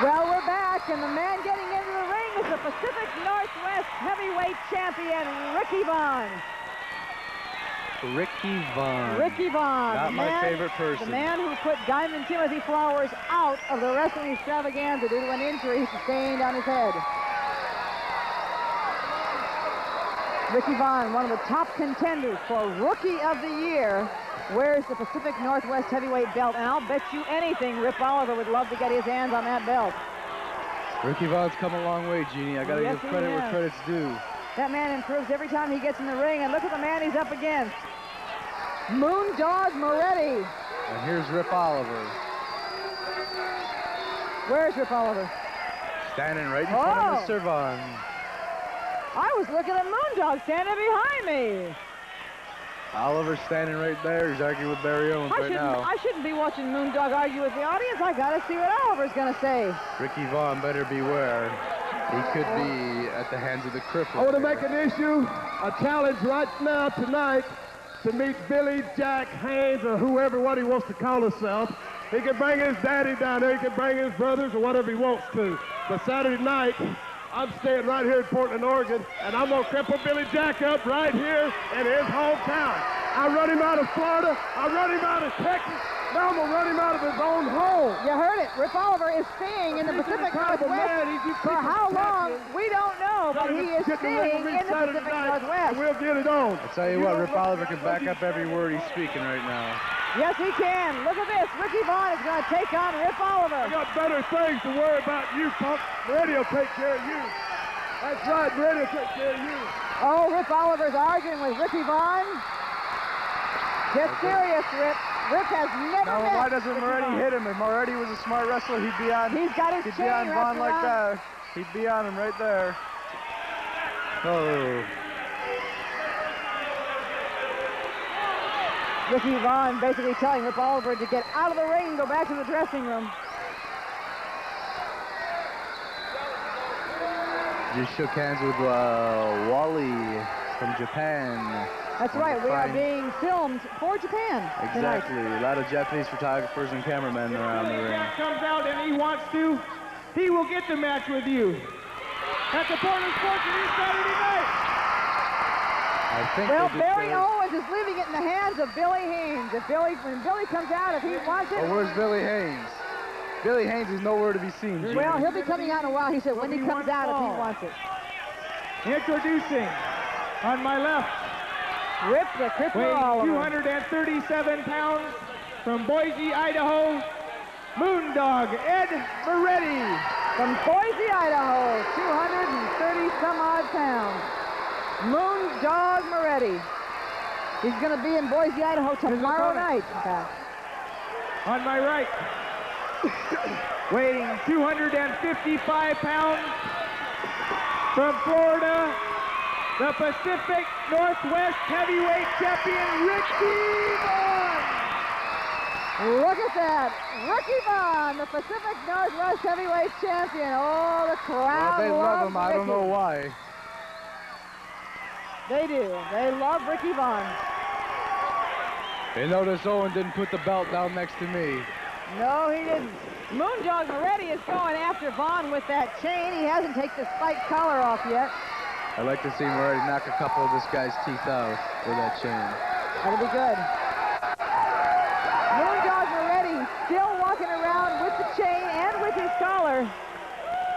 Well, we're back, and the man getting into the ring is the Pacific Northwest heavyweight champion, Ricky Vaughn. Ricky Vaughn. Ricky Vaughn. Not my favorite person. The man who put Diamond Timothy Flowers out of the wrestling extravaganza due to an injury sustained on his head. Ricky Vaughn, one of the top contenders for Rookie of the Year, wears the Pacific Northwest heavyweight belt, and I'll bet you anything Rip Oliver would love to get his hands on that belt. Ricky Vaughn's come a long way, Jeannie. I gotta give credit where credit's due. That man improves every time he gets in the ring, and look at the man he's up against. Moondog Moretti. And here's Rip Oliver. Where's Rip Oliver? Standing right in front of Mr. Vaughn. I was looking at Moondog standing behind me. Oliver's standing right there. He's arguing with Barry Owens right now. I shouldn't be watching Moondog argue with the audience. I gotta see what Oliver's gonna say. Ricky Vaughn better beware. He could be at the hands of the cripple. I want to make an issue, a challenge right now tonight to meet Billy Jack Haynes or whoever, what he wants to call himself. He can bring his daddy down there. He can bring his brothers or whatever he wants to. But Saturday night, I'm staying right here in Portland, Oregon, and I'm going to cripple Billy Jack up right here in his hometown. I run him out of Florida. I run him out of Texas. Now I'm going to run him out of his own home. You heard it. Rip Oliver is staying in the Pacific Northwest. For how long, we don't know, but he is staying in the Pacific Northwest. We'll get it on. I'll tell you what, Rip Oliver can back up every word he's speaking right now. Yes, he can. Look at this. Ricky Vaughn is going to take on Rip Oliver. I got better things to worry about you, punk. Moretti will take care of you. That's right, Moretti will take care of you. Oh, Rip Oliver's arguing with Ricky Vaughn. Get serious, Rip. Rip has never met Why doesn't Ricky Moretti Vaughn. hit him? If Moretti was a smart wrestler, he'd be on. He's got his He'd chain be on Vaughn wrapped like around. that. He'd be on him right there. Oh. Ricky Vaughn basically telling Rip Oliver to get out of the ring and go back to the dressing room. Just shook hands with Wally from Japan. That's right, we are being filmed for Japan tonight. Exactly. A lot of Japanese photographers and cameramen around the ring. If comes out and he wants to, he will get the match with you. At the Portland Sports this Saturday night. I think Well, Barry Owens is leaving it in the hands of Billy Haynes. When Billy comes out, if he wants it. Oh, where's Billy Haynes? Billy Haynes is nowhere to be seen, Gene. Well, he'll be coming out in a while. He said when he comes out, if he wants it. Introducing, on my left, Rip the Crippler weighing Oliver. 237 pounds, from Boise, Idaho, Moondog Ed Moretti. From Boise, Idaho, 230-some-odd pounds. Moondog Moretti. He's going to be in Boise, Idaho tomorrow night. In fact. On my right, weighing 255 pounds, from Florida, the Pacific Northwest heavyweight champion, Ricky Vaughn. Look at that. Ricky Vaughn, the Pacific Northwest heavyweight champion. Oh, the crowd Well, they love him. I don't Ricky. know why. They do. They love Ricky Vaughn. You notice Owen didn't put the belt down next to me. No, he didn't. Moondog Moretti is going after Vaughn with that chain. He hasn't taken the spiked collar off yet. I'd like to see Moretti knock a couple of this guy's teeth out with that chain. That'll be good. Moondog Moretti still walking around with the chain and with his collar.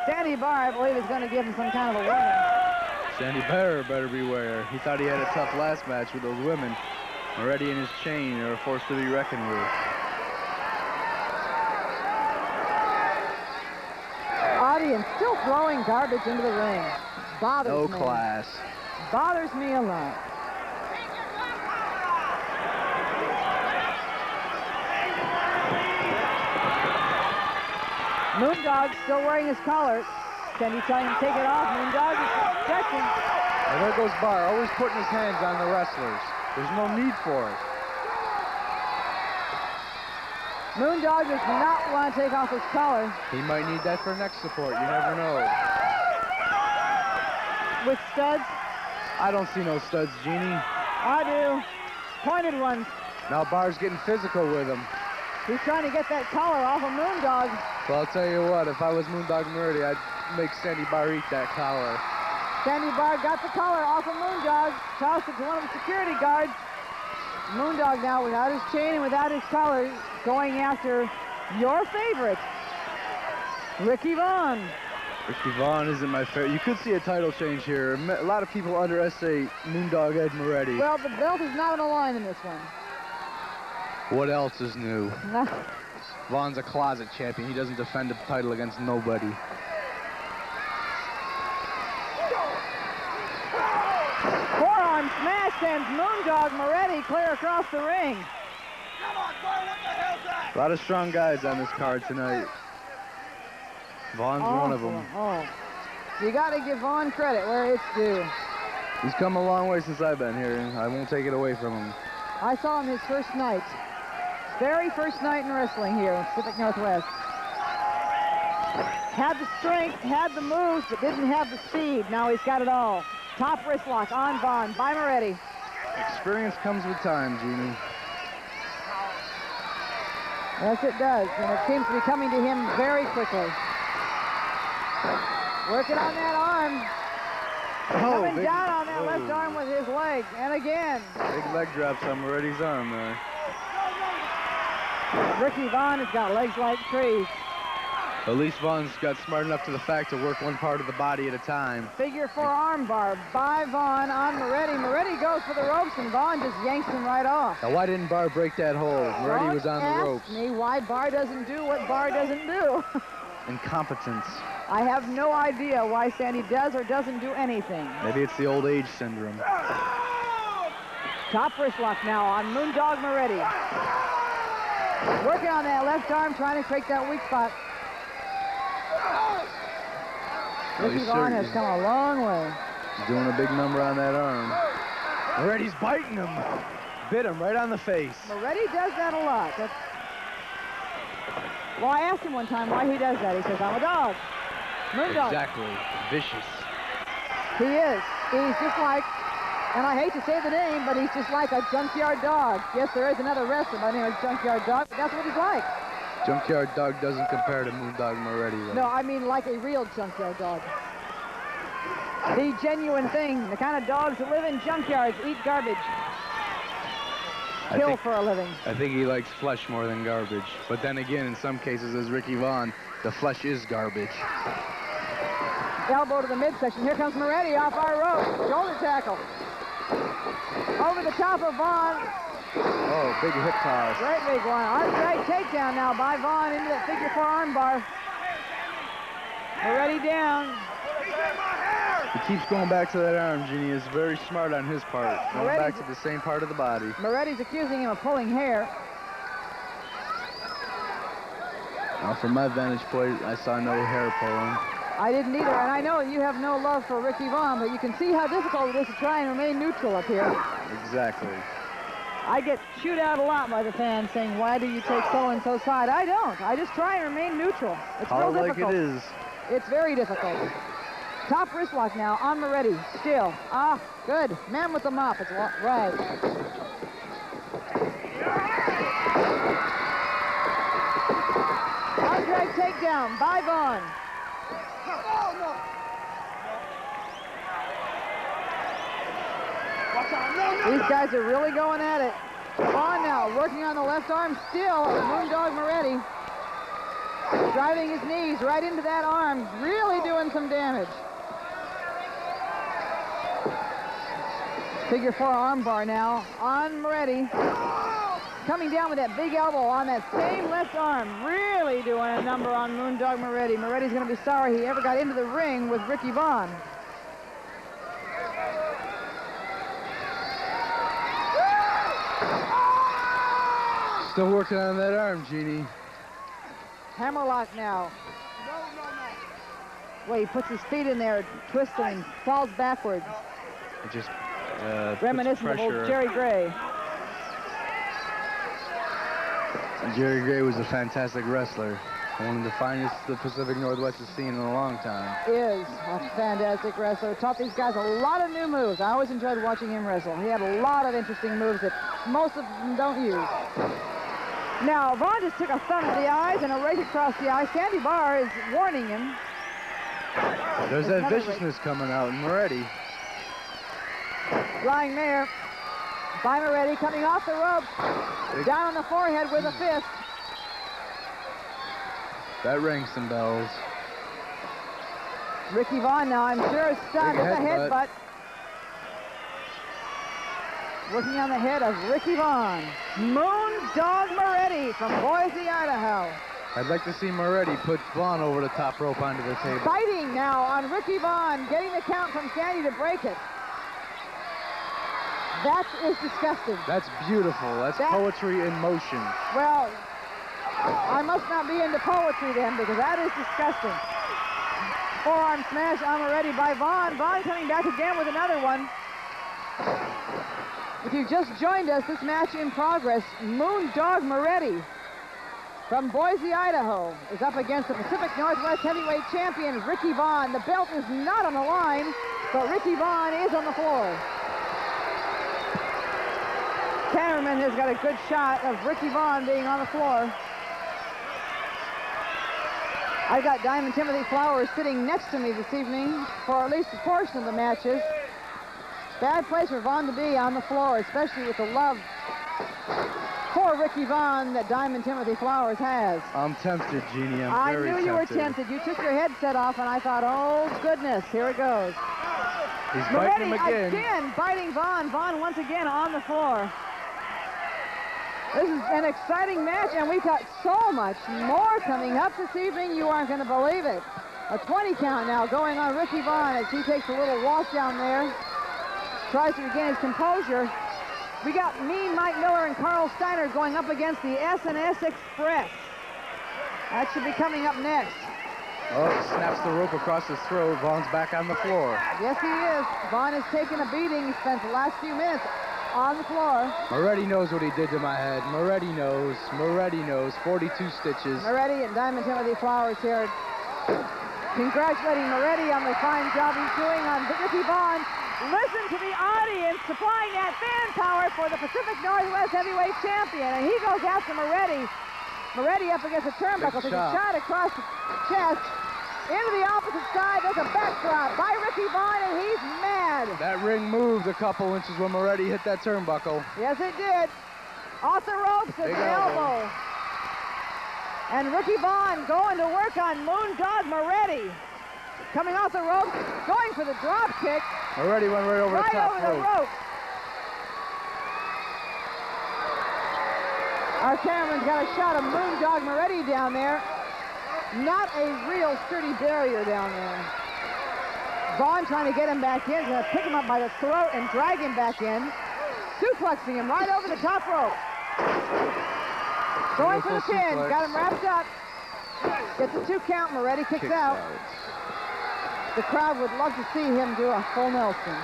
Sandy Barr, I believe, is going to give him some kind of a warning. Sandy Barr better beware. He thought he had a tough last match with those women. Moretti and his chain are a force to be reckoned with. Audience still throwing garbage into the ring. Bothers me. No class. Bothers me a lot. Moondog still wearing his collar. Can you tell him to take it off? Moondog is checking. And there goes Barr, always putting his hands on the wrestlers. There's no need for it. Moondog does not want to take off his collar. He might need that for neck support. You never know. With studs? I don't see no studs, Jeannie. I do. Pointed ones. Now Barr's getting physical with him. He's trying to get that collar off of Moondog. Well, I'll tell you what, if I was Moondog Moretti, I'd make Sandy Barr eat that collar. Sandy Barr got the collar off of Moondog, tossed it to one of the security guards. Moondog now, without his chain and without his collar, going after your favorite, Ricky Vaughn. Ricky Vaughn isn't my favorite. You could see a title change here. A lot of people underestimate Moondog Ed Moretti. Well, the belt is not on the line in this one. What else is new? No. Vaughn's a closet champion. He doesn't defend the title against nobody. Forearm smash sends Moondog Moretti clear across the ring. A lot of strong guys on this card tonight. Vaughn's one of them. Oh, you got to give Vaughn credit where it's due. He's come a long way since I've been here, and I won't take it away from him. I saw him his first night. Very first night in wrestling here in Pacific Northwest. Had the strength, had the moves, but didn't have the speed. Now he's got it all. Top wrist lock on Vaughn by Moretti. Experience comes with time, Jeannie. Yes, it does, and it seems to be coming to him very quickly. Working on that arm. Coming down on that left arm with his leg, and again. Big leg drops on Moretti's arm there. Ricky Vaughn has got legs like trees. At least Vaughn's got smart enough to the fact to work one part of the body at a time. Figure 4 arm bar by Vaughn on Moretti. Moretti goes for the ropes, and Vaughn just yanks him right off. Now, why didn't Barr break that hold? Moretti was on the ropes. Ask me why Barr doesn't do what Barr doesn't do. Incompetence. I have no idea why Sandy does or doesn't do anything. Maybe it's the old age syndrome. Top wrist lock now on Moondog Moretti. Working on that left arm, trying to create that weak spot. Ricky Vaughn has come a long way. He's doing a big number on that arm. Moretti's biting him. Bit him right on the face. Moretti does that a lot. Well, I asked him one time why he does that. He says, I'm a dog. Moondog. Exactly. Vicious. He is. He's just like, and I hate to say the name, but he's just like a junkyard dog. Yes, there is another wrestler by the name of Junkyard Dog, but that's what he's like. Junkyard Dog doesn't compare to Moondog Moretti, though. No, I mean like a real junkyard dog. The genuine thing, the kind of dogs that live in junkyards, eat garbage, kill for a living. I think he likes flesh more than garbage. But then again, in some cases, as Ricky Vaughn, the flesh is garbage. Elbow to the midsection. Here comes Moretti off our rope. Shoulder tackle. Over the top of Vaughn. Oh, big hip toss. Great big one. Right takedown now by Vaughn into that figure 4 arm bar. Moretti down. He keeps going back to that arm, Jeannie. Is very smart on his part. Going back to the same part of the body. Moretti's accusing him of pulling hair. Now, from my vantage point, I saw no hair pulling. I didn't either, and I know you have no love for Ricky Vaughn, but you can see how difficult it is to try and remain neutral up here. Exactly. I get chewed out a lot by the fans saying, why do you take so-and-so's side? I don't. I just try and remain neutral. It's real difficult. Like it is. It's very difficult. Top wrist lock now on Moretti. Still. Ah, good. Man with the mop. It's right. Arm drag takedown by Vaughn. These guys are really going at it. Vaughn now working on the left arm still. Moondog Moretti driving his knees right into that arm, really doing some damage. Figure 4 arm bar now on Moretti. Coming down with that big elbow on that same left arm, really doing a number on Moondog Moretti. Moretti's going to be sorry he ever got into the ring with Ricky Vaughn. Still working on that arm, Jeannie. Hammerlock now. Well, he puts his feet in there, twists them, and falls backwards. It just reminiscent of old Jerry Gray. Jerry Gray was a fantastic wrestler. One of the finest the Pacific Northwest has seen in a long time. Is a fantastic wrestler. Taught these guys a lot of new moves. I always enjoyed watching him wrestle. He had a lot of interesting moves that most of them don't use. Now, Vaughn just took a thumb to the eyes and a rake across the eye. Sandy Barr is warning him. There's that viciousness coming out in Moretti. Flying mare by Moretti, coming off the rope. Down on the forehead with a fist. That rings some bells. Ricky Vaughn now, I'm sure, is stunned. It's a headbutt. Working on the head of Ricky Vaughn. Moondog Moretti from Boise, Idaho. I'd like to see Moretti put Vaughn over the top rope onto the table. Fighting now on Ricky Vaughn, getting the count from Sandy to break it. That is disgusting. That's beautiful. That's poetry in motion. Well, I must not be into poetry then, because that is disgusting. Forearm smash on Moretti by Vaughn. Vaughn coming back again with another one. If you've just joined us, this match in progress, Moondog Moretti from Boise, Idaho, is up against the Pacific Northwest heavyweight champion, Ricky Vaughn. The belt is not on the line, but Ricky Vaughn is on the floor. Cameraman has got a good shot of Ricky Vaughn being on the floor. I've got Diamond Timothy Flowers sitting next to me this evening for at least a portion of the matches. Bad place for Vaughn to be on the floor, especially with the love for Ricky Vaughn that Diamond Timothy Flowers has. I'm tempted, Jeannie. I knew you were tempted. You took your headset off, and I thought, oh, goodness, here it goes. He's biting him again biting Vaughn. Vaughn once again on the floor. This is an exciting match, and we've got so much more coming up this evening. You aren't going to believe it. A 20 count now going on Ricky Vaughn as he takes a little walk down there. Tries to regain his composure. We got Mean Mike Miller and Carl Steiner going up against the S&S Express. That should be coming up next. Oh, snaps the rope across his throat. Vaughn's back on the floor. Yes, he is. Vaughn has taken a beating. He spent the last few minutes on the floor. Moretti knows what he did to my head. Moretti knows. Moretti knows. 42 stitches. Moretti and Diamond Timothy Flowers here. Congratulating Moretti on the fine job he's doing on Ricky Vaughn. Listen to the audience supplying that fan power for the Pacific Northwest heavyweight champion. And he goes after Moretti. Moretti up against the turnbuckle. Takes a shot across the chest. Into the opposite side. There's a backdrop by Ricky Vaughn, and he's mad. That ring moved a couple inches when Moretti hit that turnbuckle. Yes, it did. Off the ropes at the elbow. And Ricky Vaughn going to work on Moondog Moretti. Coming off the ropes, going for the drop kick. Moretti went right over the top rope. Our cameraman's got a shot of Moondog Moretti down there. Not a real sturdy barrier down there. Vaughn trying to get him back in. He's going to pick him up by the throat and drag him back in. Suplexing him right over the top rope. Going for the pin. Got him wrapped up. Gets a 2 count. Moretti kicks out. The crowd would love to see him do a full Nelson.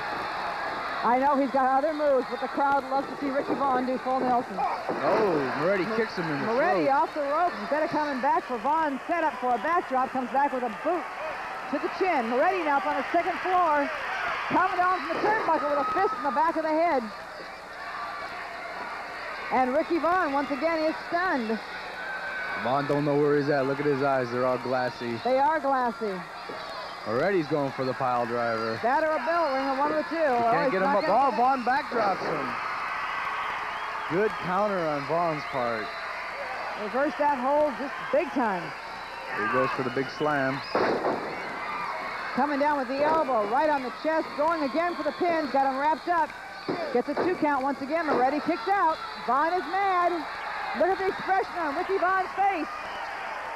I know he's got other moves, but the crowd loves to see Ricky Vaughn do full Nelson. Oh, Moretti kicks him in the Moretti throat. off the ropes. Instead of coming back for Vaughn, set up for a backdrop, comes back with a boot to the chin. Moretti now up on the second floor, coming down from the turnbuckle with a fist in the back of the head. And Ricky Vaughn, once again, is stunned. Vaughn don't know where he's at. Look at his eyes. They're all glassy. They are glassy. Moretti's going for the pile driver. That or a bell ring, one of the two. He can't get him up. Oh, Vaughn backdrops him. Good counter on Vaughn's part. Reverse that hold just big time. Here he goes for the big slam. Coming down with the elbow, right on the chest, going again for the pins, got him wrapped up. Gets a 2 count once again. Moretti kicks out. Vaughn is mad. Look at the expression on Ricky Vaughn's face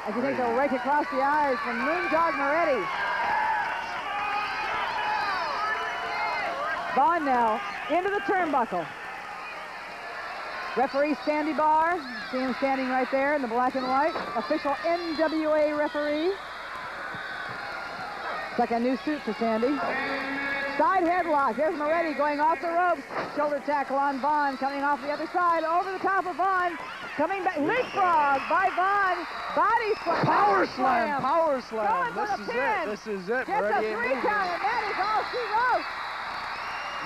as he takes a rake across the eyes from Moondog Moretti. Vaughn now into the turnbuckle. Referee Sandy Barr. See him standing right there in the black and white. Official NWA referee. It's like a new suit for Sandy. Side headlock. Here's Moretti going off the ropes. Shoulder tackle on Vaughn. Coming off the other side. Over the top of Vaughn. Coming back. Leapfrog by Vaughn. Body slam. Power slam. Power slam. This is it. This is it. Gets Moretti a 3 count, and that is all she wrote.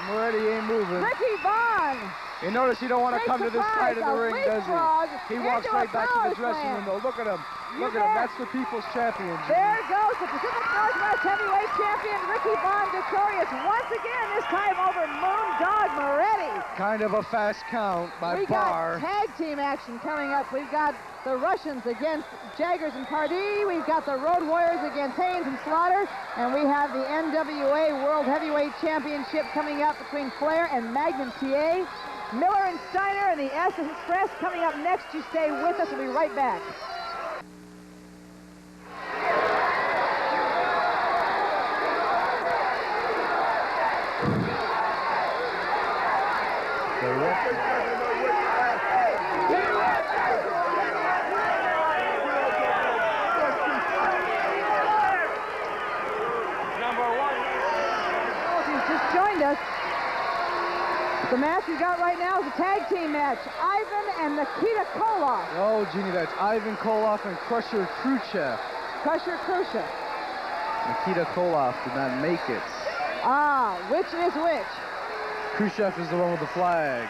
Moretti ain't moving. Ricky Vaughn You notice he don't want to Big come to this surprise, side of the a ring, does leapfrog he? He walks into a right back to the power dressing slam. room, though. Look at him. You Look at him. bet. That's the People's Champion. There goes the Pacific Northwest Heavyweight Champion, Ricky Vaughn, victorious once again, this time over Moondog Moretti. Kind of a fast count by We Barr. got tag team action coming up. We've got the Russians against Jaggers and Pardee. We've got the Road Warriors against Haynes and Slaughter. And we have the NWA World Heavyweight Championship coming up between Flair and Magnum TA. Miller and Steiner and the S Express coming up next. You stay with us. We'll be right back. Just joined us. The match we got right now is a tag team match. Ivan and Nikita Koloff. Oh, Jeannie, that's Ivan Koloff and Crusher Khrushchev. Crusher Khrushchev. Nikita Koloff did not make it. Ah, which is which? Khrushchev is the one with the flag.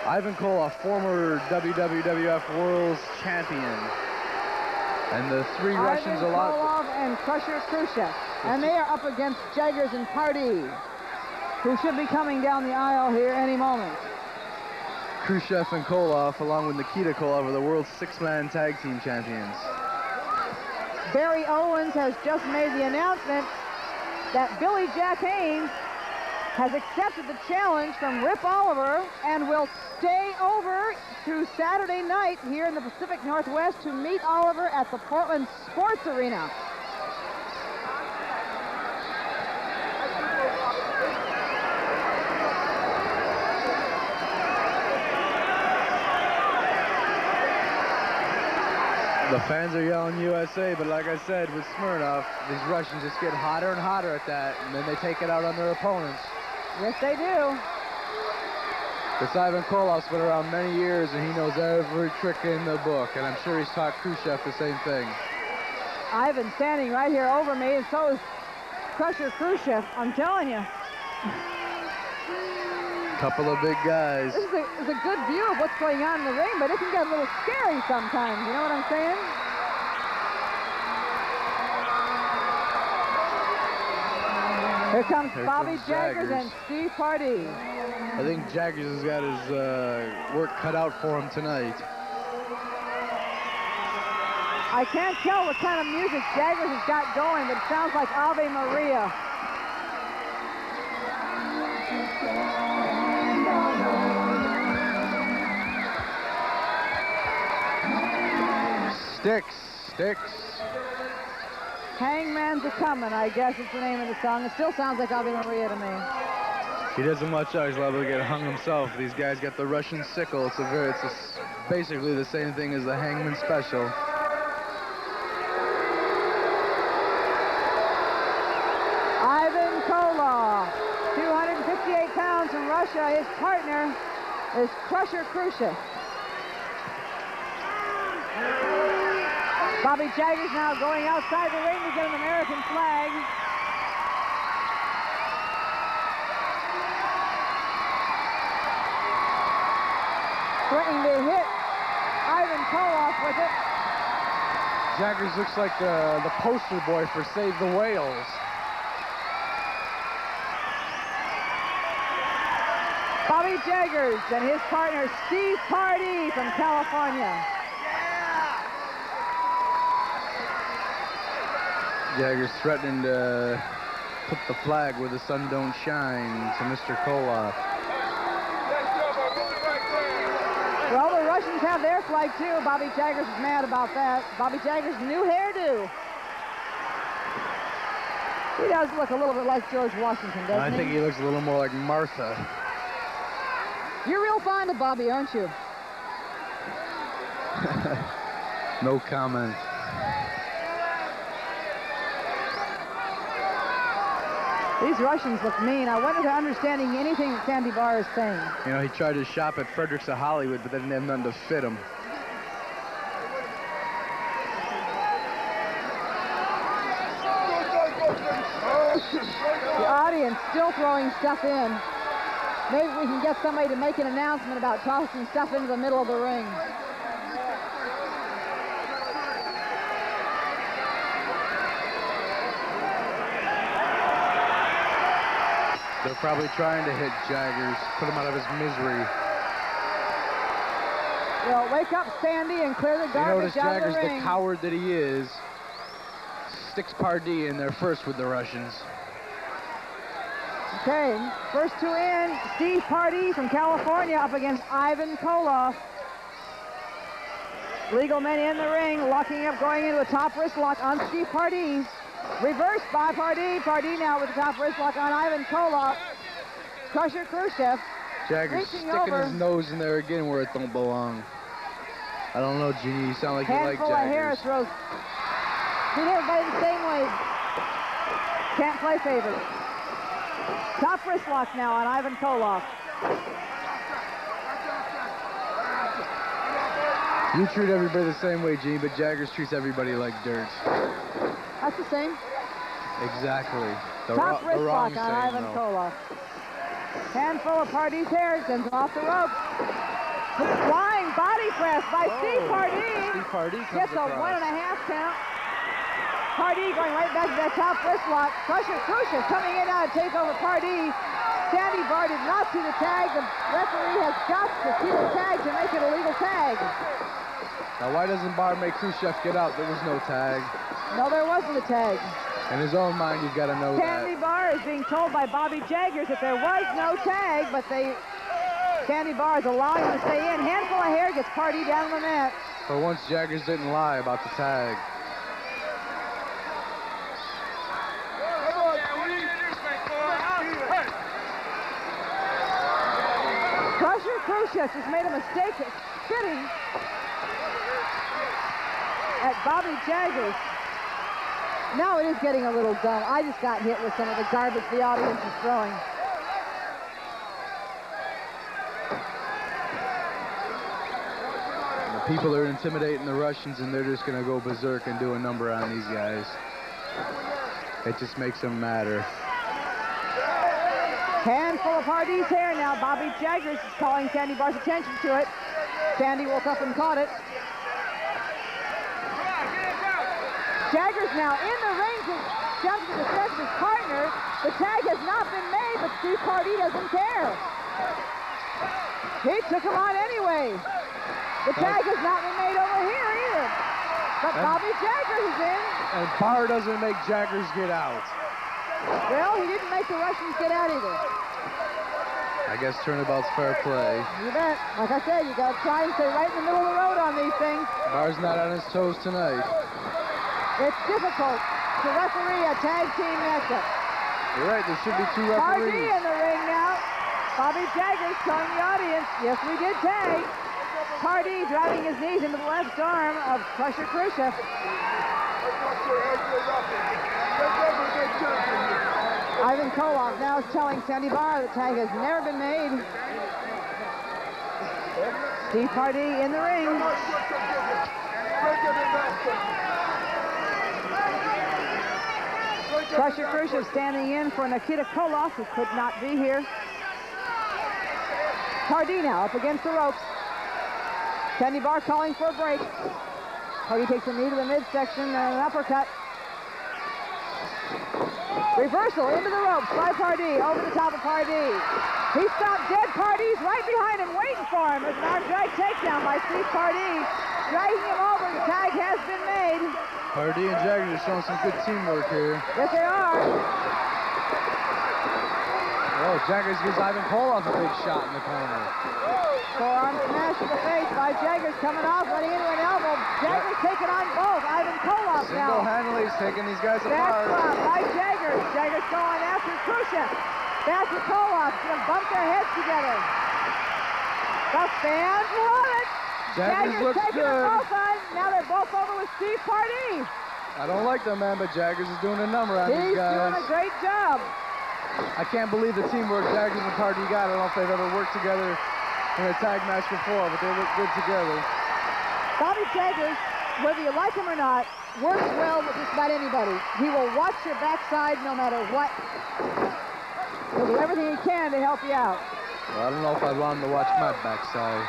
Ivan Koloff, former WWF World Champion. And the three Russians Ivan a lot. Koloff and Crusher Khrushchev. And they are up against Jaggers and Pardee, who should be coming down the aisle here any moment. Khrushchev and Koloff, along with Nikita Koloff, are the world's six-man tag team champions. Barry Owens has just made the announcement that Billy Jack Haynes has accepted the challenge from Rip Oliver and will stay over through Saturday night here in the Pacific Northwest to meet Oliver at the Portland Sports Arena. The fans are yelling USA, but like I said, with Smirnoff, these Russians just get hotter and hotter at that, and then they take it out on their opponents. Yes, they do. This Ivan Koloff's been around many years, and he knows every trick in the book, and I'm sure he's taught Khrushchev the same thing. Ivan's standing right here over me, and so is Crusher Khrushchev. I'm telling you. Couple of big guys. This is a good view of what's going on in the ring, but it can get a little scary sometimes. You know what I'm saying? Here comes Bobby Jaggers and Steve Pardee. I think Jaggers has got his work cut out for him tonight. I can't tell what kind of music Jaggers has got going, but it sounds like Ave Maria. Sticks. Hangman's a-comin', I guess it's the name of the song. It still sounds like Ave Maria to me. He doesn't watch out. He's liable to get hung himself. These guys got the Russian sickle. It's basically the same thing as the Hangman special. Ivan Koloff, 258 pounds from Russia. His partner is Crusher Khrushchev. Bobby Jaggers now going outside the ring to get an American flag. Threatening to hit Ivan Koloff with it. Jaggers looks like the poster boy for Save the Whales. Bobby Jaggers and his partner Steve Pardee from California. Jaggers threatening to put the flag where the sun don't shine to Mr. Koloff. Well, the Russians have their flag too. Bobby Jaggers is mad about that. Bobby Jaggers' new hairdo. He does look a little bit like George Washington, doesn't he? I think he looks a little more like Martha. You're real fond of Bobby, aren't you? No comment. These Russians look mean. I wonder if they're understanding anything that Sandy Barr is saying. You know, he tried to shop at Fredericks of Hollywood, but they didn't have nothing to fit him. The audience still throwing stuff in. Maybe we can get somebody to make an announcement about tossing stuff into the middle of the ring. They're probably trying to hit Jaggers, put him out of his misery. Well, wake up, Sandy, and clear the garbage out of the ring. Jaggers, the coward that he is, sticks Pardee in there first with the Russians. Okay, first two in, Steve Pardee from California up against Ivan Koloff. Legal men in the ring, locking up, going into a top wrist lock on Steve Pardee. Reversed by Pardee. Pardee now with the top wrist lock on Ivan Koloff. Crusher Khrushchev. Jaggers sticking his nose in there again where it don't belong. I don't know, Jeannie. You sound like you like Jaggers. Handful of hair throws. Treat everybody the same way. Can't play favorites. Top wrist lock now on Ivan Koloff. You treat everybody the same way, Gene, but Jaggers treats everybody like dirt. That's the same. Exactly. Top wrist lock on Ivan Koloff. Handful of Pardee's hair sends him off the ropes. Flying body press by Steve Pardee. Steve Pardee gets a 1.5 count. Pardee going right back to that top wrist lock. Crusher Khrushchev coming in now to take over Pardee. Sandy Barr did not see the tag. The referee has got to see the tag to make it a legal tag. Now, why doesn't Barr make Khrushchev get out? There was no tag. No, there wasn't a tag. In his own mind, you've got to know Sandy Barr is being told by Bobby Jaggers that there was no tag, but Sandy Barr is allowing him to stay in. Handful of hair gets Pardee down on the mat. For once, Jaggers didn't lie about the tag. Crusher Khrushchev just made a mistake of spitting at Bobby Jaggers. Now it is getting a little dumb. I just got hit with some of the garbage the audience is throwing. The people are intimidating the Russians, and they're just going to go berserk and do a number on these guys. It just makes them matter. Handful of Pardee's hair now. Bobby Jaggers is calling Sandy Barr's attention to it. Sandy woke up and caught it. Jaggers now in the ring to jump to the defense of his partner. The tag has not been made, but Steve Pardee doesn't care. He took him on anyway. The tag has not been made over here either. But Bobby Jaggers is in. And Barr doesn't make Jaggers get out. Well, he didn't make the Russians get out either. I guess turnabout's fair play. You bet. Like I said, you got to try and stay right in the middle of the road on these things. Barr's not on his toes tonight. It's difficult to referee a tag team matchup. You're right, there should be two referees. Pardee in the ring now. Bobby Jaggers telling the audience, yes, we did tag. Pardee driving his knees into the left arm of Crusher Khrushchev. Ivan Koloff now is telling Sandy Barr the tag has never been made. Steve Pardee in the ring. Crusher Khrushchev standing in for Nikita Koloff, who could not be here. Pardee now up against the ropes. Sandy Barr calling for a break. Pardee takes a knee to the midsection and an uppercut. Reversal into the ropes by Pardee, over the top of Pardee. He stopped dead. Pardee's right behind him, waiting for him. There's an arm drag takedown by Steve Pardee. Dragging him over, the tag has been made. Pardee and Jaggers are showing some good teamwork here. Yes, they are. Oh, Jaggers gives Ivan Koloff a big shot in the corner. Forearm smash to the face by Jaggers, coming off, running into an elbow. Jaggers taking on both. Ivan Koloff now. Single-handedly he's taking these guys Back apart. drop by Jaggers. Jaggers going after Khrushchev. Back to Koloff. Gonna bump their heads together. The fans love it. Jaggers looks taking good. them both on. Now they're both over with Steve Pardee. I don't like that man, but Jaggers is doing a number on these guys. He's doing a great job. I can't believe the teamwork Jaggers and Pardee got. I don't know if they've ever worked together in a tag match before, but they look good together. Bobby Jaggers, whether you like him or not, works well with just about anybody. He will watch your backside no matter what. He'll do everything he can to help you out. Well, I don't know if I'd want him to watch my backside.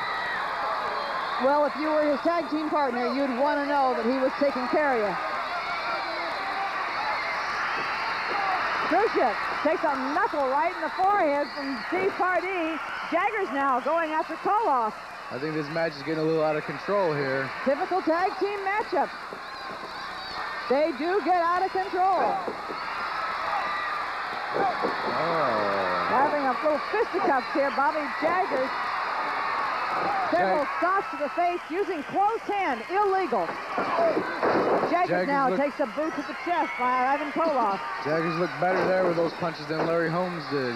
Well, if you were his tag team partner, you'd want to know that he was taking care of you. Khrushchev takes a knuckle right in the forehead from Steve Pardee. Jaggers now going after Koloff. I think this match is getting a little out of control here. Typical tag team matchup. They do get out of control. Oh. Having a little fisticuffs here, Bobby Jaggers. Several shots to the face using closed hand, illegal. Jaggers now takes a boot to the chest by Ivan Koloff. Jaggers looked better there with those punches than Larry Holmes did.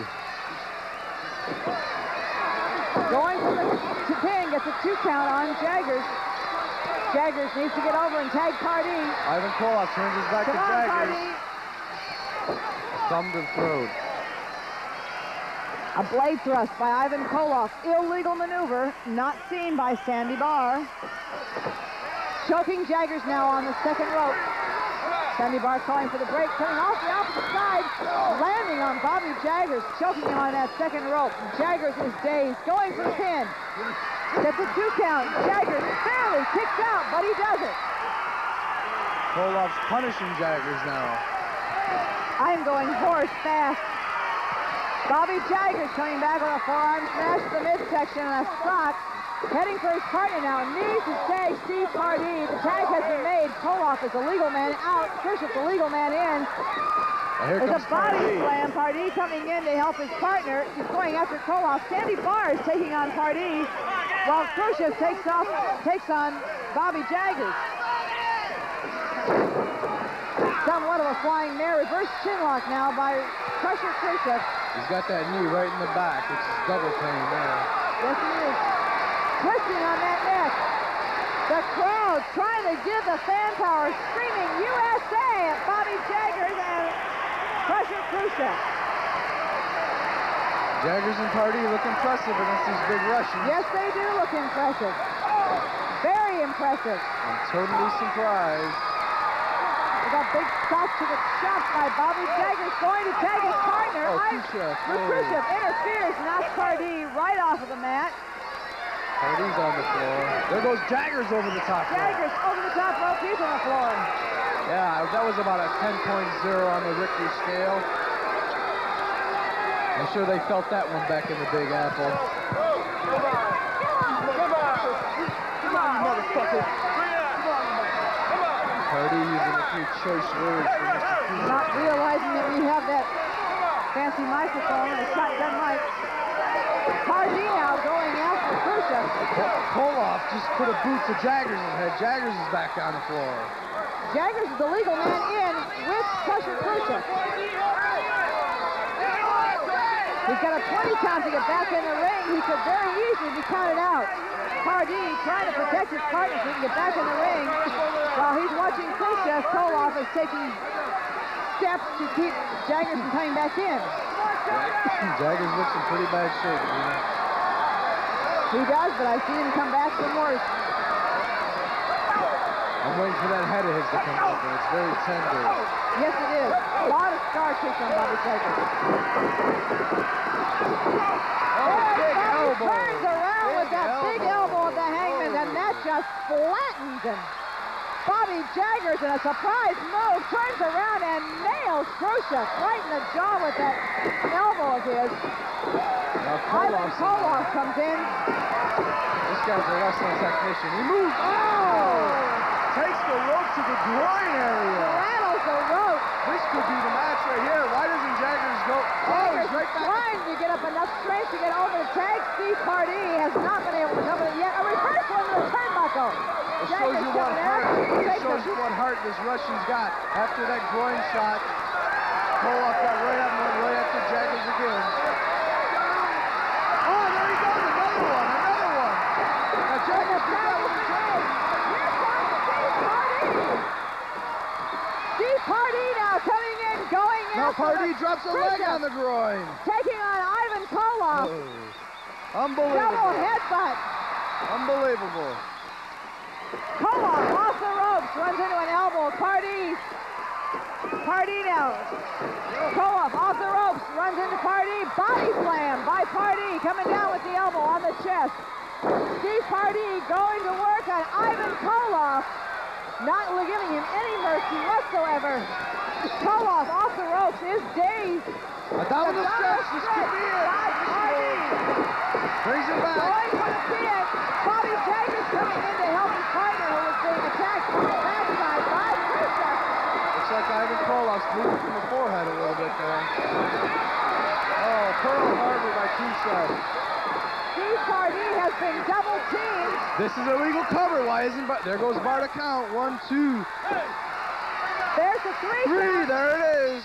Going for the pin, gets a 2 count on Jaggers. Jaggers needs to get over and tag Pardee. Ivan Koloff turns his back Come to on, Jaggers. Pardee. Thumb to the throat. A blade thrust by Ivan Koloff. Illegal maneuver, not seen by Sandy Barr. Choking Jaggers now on the second rope. Sandy Barr calling for the break, coming off the opposite side, landing on Bobby Jaggers, choking him on that second rope. Jaggers is dazed, going for the pin. Gets a 2 count. Jaggers barely kicks out, but he does it. Koloff's punishing Jaggers now. I'm going horse fast. Bobby Jaggers coming back with a forearm smash to the midsection and a shot. Heading for his partner now. Needs to tag Steve Pardee. The tag has been made. Koloff is a legal man out. Khrushchev's a legal man in. There's a body slam. Pardee coming in to help his partner. He's going after Koloff. Sandy Barr is taking on Pardee, while Khrushchev takes on Bobby Jaggers. Somewhat of a flying mare. Reverse chinlock now by Crusher Khrushchev. He's got that knee right in the back, which is double pain there. Yes, he is. Twisting on that neck. The crowd trying to give the fan power, screaming USA at Bobby Jaggers and Crusher Khrushchev. Jaggers and Pardee look impressive against these big Russians. Yes, they do look impressive. Very impressive. I'm totally surprised. We got big shots to the chest by Bobby Jaggers, going to tag his partner. Khrushchev interferes, knocks Pardee right off of the mat. Pardee's on the floor. There goes Jaggers over the top rope. Jaggers over the top rope, he's on the floor. Yeah, that was about a 10.0 on the Richter scale. I'm sure they felt that one back in the Big Apple. Come on, motherfucker. Pardee using a few choice words for Mr. Cooper. Not realizing that we have that fancy microphone, a shotgun mic. Pardee now going after Khrushchev. Koloff just put a boot to Jaggers' head. Jaggers is back on the floor. Jaggers is the legal man in with Crusher Khrushchev. He's got a 20 count to get back in the ring. He could very easily be counted out. Pardee trying to protect his partner so he can get back in the ring. While he's watching Khrushchev, Koloff is taking steps to keep Jaggers from coming back in. Jaggers looks in pretty bad shape. He does, but I've seen him come back from worse. I'm waiting for that head of his to come up, and it's very tender. Yes, it is. A lot of scar tissue on Bobby Jaggers. Big elbow. Turns around with that big elbow of the Hangman, and that just flattens him. Bobby Jaggers in a surprise move turns around and nails Khrushchev right in the jaw with that elbow of his. Ivan Koloff comes in. This guy's a wrestling technician. He moves. Takes the rope to the groin area. Rattles the rope. This could be the match right here. Why doesn't Jaggers go? Jaggers He's right back. trying to get up enough strength to get over the tag. Steve Pardee has not been able to cover it yet. A reversal into the turnbuckle. It shows you what heart. It shows you what heart this Russian's got. After that groin shot, Koloff got right up and went right after Jaggers again. Oh, there he goes. Another one. Another one. Now Jaggers is out with the tag. Steve Pardee now coming in, going in. Now Pardee drops a leg on the groin. Taking on Ivan Koloff. Unbelievable. Double headbutt. Unbelievable. Koloff off the ropes, runs into an elbow. Pardee Pardee now. Koloff off the ropes, runs into Pardee. Body slam by Pardee, coming down with the elbow on the chest. Steve Pardee going to work on Ivan Koloff, not giving him any mercy whatsoever. Koloff off the ropes is dazed. A down the stretch. This could be it. Brings it back. Going for the pin. Bobby Jagger's coming in to help his partner who was being attacked from the backside by Khrushchev. Looks like Ivan Koloff's bleeding from the forehead a little bit there. Oh, Pearl Harbor by Khrushchev. Steve Pardee has been double teamed. This is a legal cover. Why isn't there goes bar to count. 1, 2. There's the 3 count. There it is.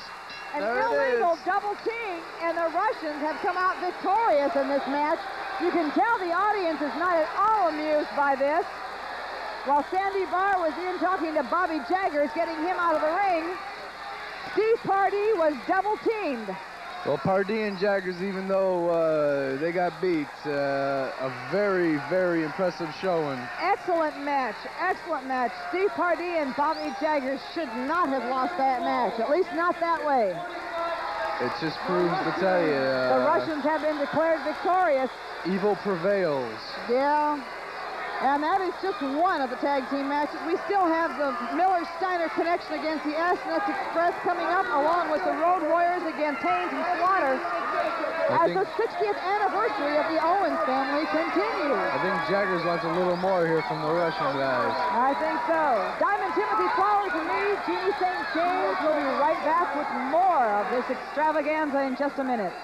An There it illegal is. double team, and the Russians have come out victorious in this match. You can tell the audience is not at all amused by this. While Sandy Barr was in talking to Bobby Jaggers, getting him out of the ring, Steve Pardee was double teamed. Well, Pardee and Jaggers, even though they got beat, a very, very impressive showing. Excellent match, excellent match. Steve Pardee and Bobby Jaggers should not have lost that match, at least not that way. It just proves to tell you. The Russians have been declared victorious. Evil prevails. Yeah, and that is just one of the tag team matches. We still have the Miller-Steiner connection against the SNS Express coming up, along with the Road Warriors against Haynes and Slaughter, as the 60th anniversary of the Owens family continues. I think Jaggers wants a little more here from the Russian guys. I think so. Diamond Timothy Flowers and me, Jeannie St. James, will be right back with more of this extravaganza in just a minute.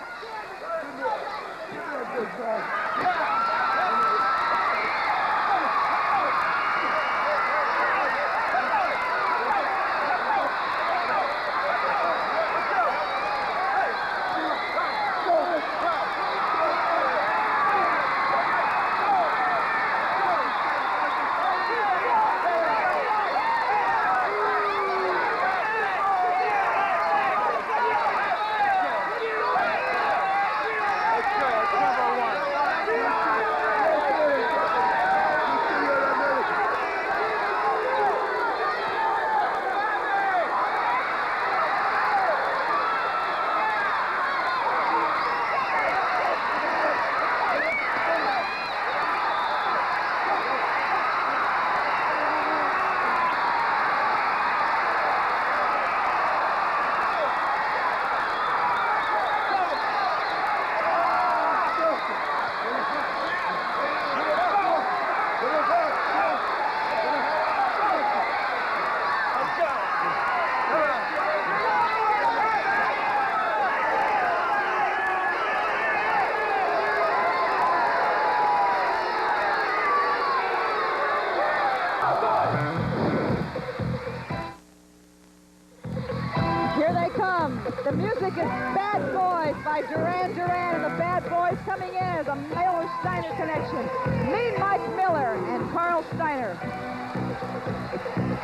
The music is Bad Boys by Duran Duran, and the Bad Boys coming in as a Miller-Steiner connection. Mean Mike Miller and Carl Steiner.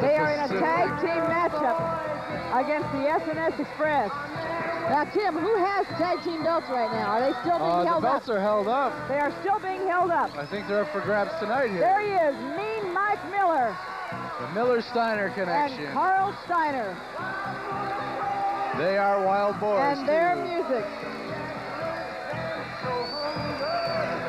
They are in a tag team matchup against the SNS Express. Now, Tim, who has tag team belts right now? Are they still being held the up? belts are held up. They are still being held up. I think they're up for grabs tonight here. There he is, Mean Mike Miller. The Miller-Steiner connection. And Carl Steiner. They are wild boys, and their too. music.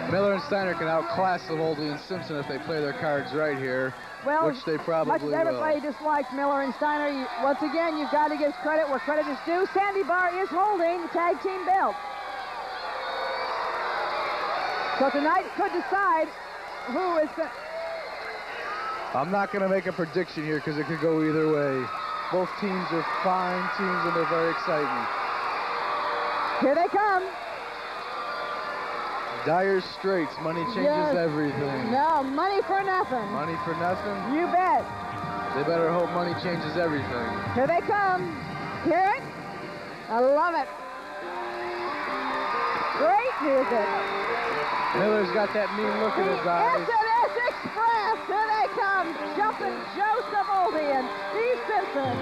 Miller and Steiner can outclass Oldie and Simpson if they play their cards right here, well, which they probably much as everybody will. dislikes Miller and Steiner, once again, you've got to give credit where credit is due. Sandy Barr is holding the tag team belt. So tonight could decide who is going. I'm not going to make a prediction here because it could go either way. Both teams are fine teams and they're very exciting. Here they come. Dire Straits, money changes everything. No, money for nothing. Money for nothing? You bet. They better hope money changes everything. Here they come. Hear it? I love it. Great music. Miller's got that mean look in his eyes. SNS Express. Here they come. Jumping Joseph Oldie and Steve Simpson.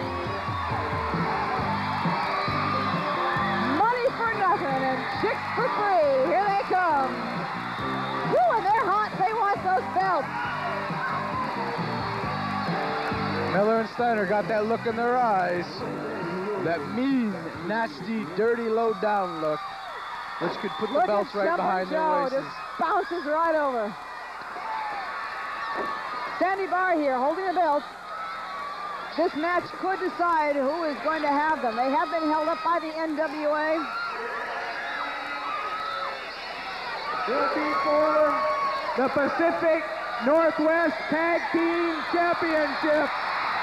Money for nothing and chicks for free. Here they come. Woo, and they're hot. They want those belts. Miller and Steiner got that look in their eyes. That mean, nasty, dirty, low-down look, which could put the belts right behind their waist. Just bounces right over. Sandy Barr here holding the belts. This match could decide who is going to have them. They have been held up by the NWA. Looking for the Pacific Northwest Tag Team Championship.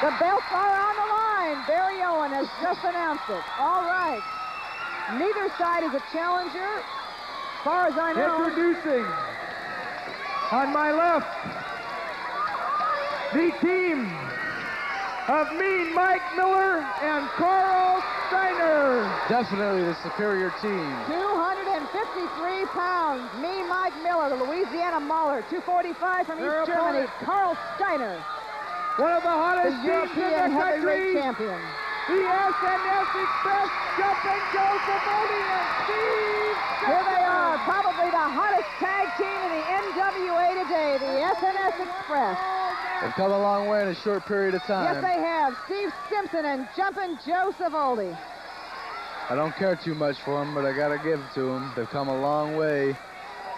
The belts are on the line. Barry Owen has just announced it. All right. Neither side is a challenger, as far as I know. Introducing, on my left, the team of Mean Mike Miller and Carl Steiner. Definitely the superior team. 253 pounds. Mean Mike Miller, the Louisiana Mauler. 245 from East Germany. Carl Steiner, one of the hottest the teams in European the heavyweight country. champion. The SNS Express, Jumping Joe Savoni and Steve. Here they are, probably the hottest tag team in the NWA today, the SNS Express. They've come a long way in a short period of time. Yes, they have. Steve Simpson and Jumpin' Joe Savoldi. I don't care too much for them, but I got to give it to them. They've come a long way.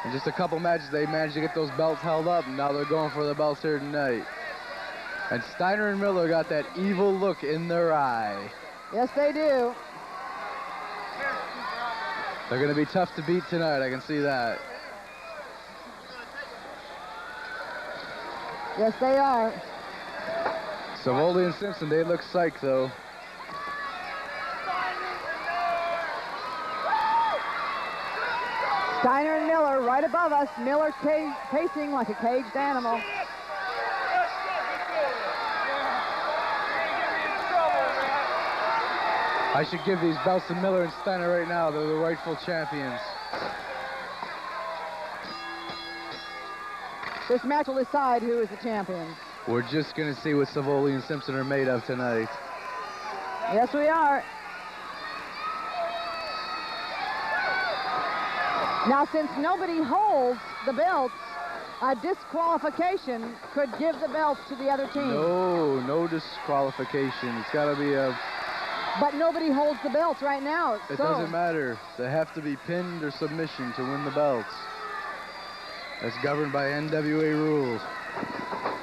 In just a couple matches, they managed to get those belts held up, and now they're going for the belts here tonight. And Steiner and Miller got that evil look in their eye. Yes, they do. They're going to be tough to beat tonight, I can see that. Yes, they are. Savoldi and Simpson, they look psyched, though. Steiner and Miller right above us. Miller pacing like a caged animal. I should give these belts to Miller and Steiner right now. They're the rightful champions. This match will decide who is the champion. We're just going to see what Savoldi and Simpson are made of tonight. Yes, we are. Now, since nobody holds the belts, a disqualification could give the belts to the other team. No disqualification. It's got to be a... But nobody holds the belts right now. It doesn't matter. They have to be pinned or submission to win the belts. That's governed by NWA rules.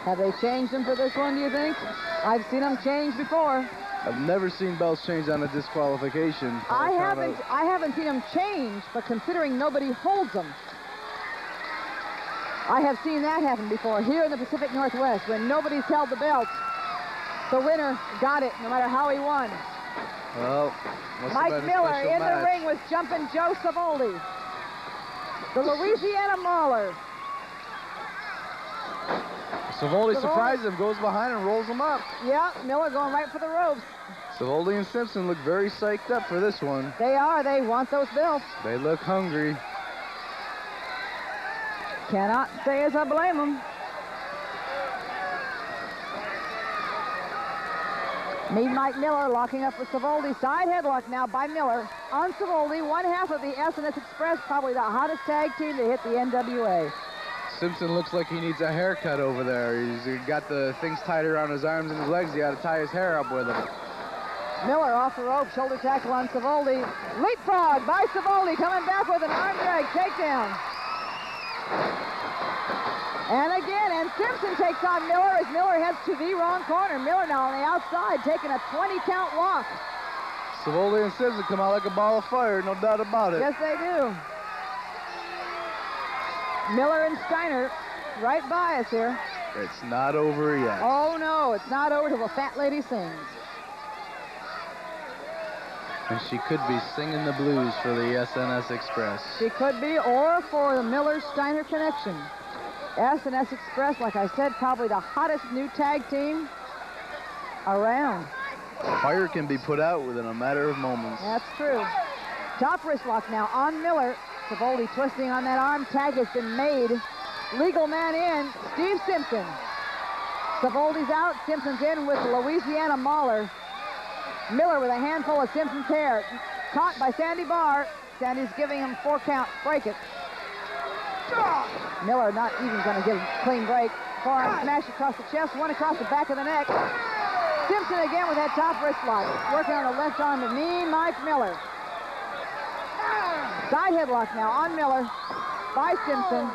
Have they changed them for this one, do you think? I've seen them change before. I've never seen belts change on a disqualification. I haven't seen them change, but considering nobody holds them, I have seen that happen before here in the Pacific Northwest when nobody's held the belts. The winner got it, no matter how he won. Well, Mike Miller in the ring with Jumpin' Joe Savoldi, the Louisiana Mauler. Savoldi surprises him, goes behind and rolls him up. Yeah, Miller going right for the ropes. Savoldi and Simpson look very psyched up for this one. They are. They want those belts. They look hungry. Cannot say as I blame them. Mean Mike Miller locking up with Savoldi. Side headlock now by Miller on Savoldi. One half of the SNS Express, probably the hottest tag team to hit the NWA. Simpson looks like he needs a haircut over there. He's got the things tied around his arms and his legs. He got to tie his hair up with them. Miller off the rope, shoulder tackle on Savoldi. Leapfrog by Savoldi, coming back with an arm drag takedown. And again, and Simpson takes on Miller as Miller heads to the wrong corner. Miller now on the outside, taking a 20-count walk. Savoldi and Simpson come out like a ball of fire, no doubt about it. Yes, they do. Miller and Steiner right by us here. It's not over yet. Oh, no, it's not over till the fat lady sings. And she could be singing the blues for the SNS Express. She could be, or for the Miller-Steiner connection. SNS Express, like I said, probably the hottest new tag team around. Fire can be put out within a matter of moments. That's true. Top wrist lock now on Miller. Savoldi twisting on that arm. Tag has been made. Legal man in, Steve Simpson. Savoldi's out, Simpson's in with Louisiana Mauler. Miller with a handful of Simpson's hair. Caught by Sandy Barr. Sandy's giving him 4 count. Break it. Miller not even going to give a clean break. Forearm smash across the chest, one across the back of the neck. Simpson again with that top wrist lock. Working on the left arm of Mean Mike Miller. Side headlock now on Miller by Simpson.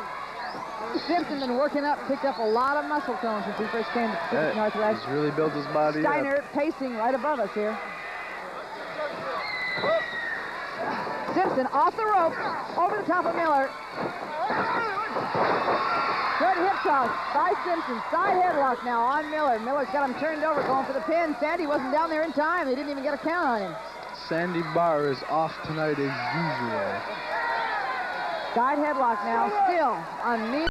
Simpson been working up, picked up a lot of muscle tone since he first came to Pacific Northwest. He's really built his body Steiner up. pacing right above us here. Simpson off the rope, over the top of Miller. Good hip toss by Simpson. Side headlock now on Miller. Miller's got him turned over, going for the pin. Sandy wasn't down there in time. They didn't even get a count on him. Sandy Barr is off tonight as usual. Side headlock now, still on Mean.